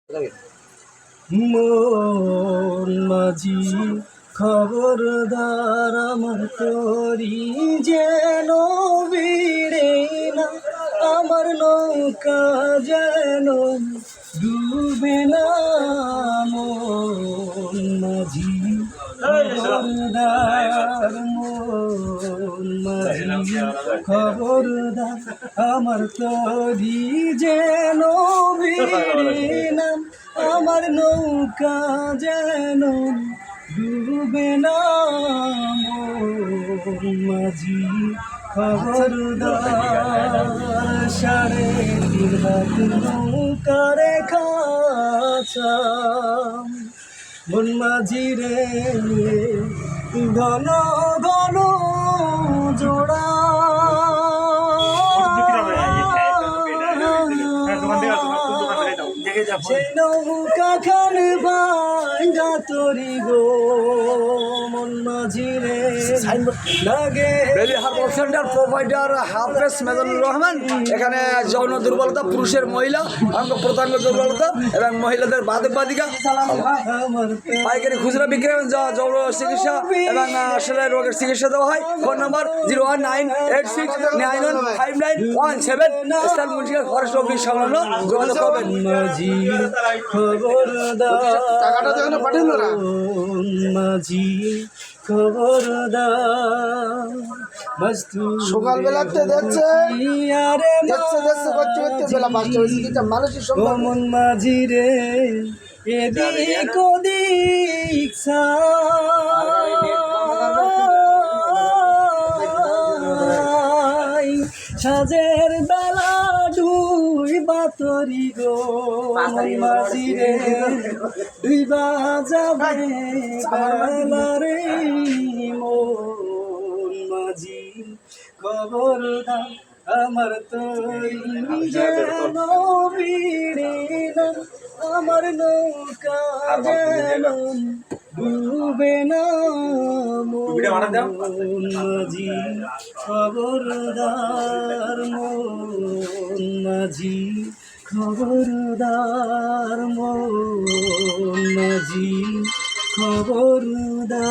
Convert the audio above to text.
মন মাঝি খবরদার আমার তরি যেন ভিড়ে না, আমার নৌকা যেন ডুবে না। মন মাঝি খবরদার, মন মাঝি খবরদার আমার তরি যেন ভিড়ে না, আমার নৌকা যেন ডুবে না। মন মাঝি খবরদার, 3:30 হাত নৌকা রেখাছাম। মন মাঝি রে ঘন ঘন জোড়া, সেই নৌকা খান ভাঙ্গা তরি গো। মন মাঝি রে লাগে সেন্টার প্রোভাইডার হাফেজ মেজানুর রহমান। এখানে যৌন দুর্বলতা, পুরুষের মহিলা অঙ্গ প্রত্যঙ্গ দুর্বলতা এবং মহিলাদের বাদক বাদিকা পাইকারি খুচরা বিক্রি যৌন চিকিৎসা এবং সেলাই রোগের চিকিৎসা দেওয়া হয়। ফোন নম্বর 01986915917। স্থান মুন্সিগঞ্জ ফরেস্ট অফিস সংলগ্ন, যোগাযোগ করবেন। মাঝি খবরদার, মাঝি খবরদার। সকালবেলাতে দেখছে মন মাঝি রে এদিক ওদিক সাজের বেলা ঢুই বাতরি গো। মন মাঝি রে ডুইবা যাবে বেলা রে। মন মাঝি খবরদার আমার তরি যেন ভিড়ে না, আমার নৌকা যেন ডুবে না। মন মাঝি খবরদার, মন মাঝি খবরদার, মন মাঝি খবরদার।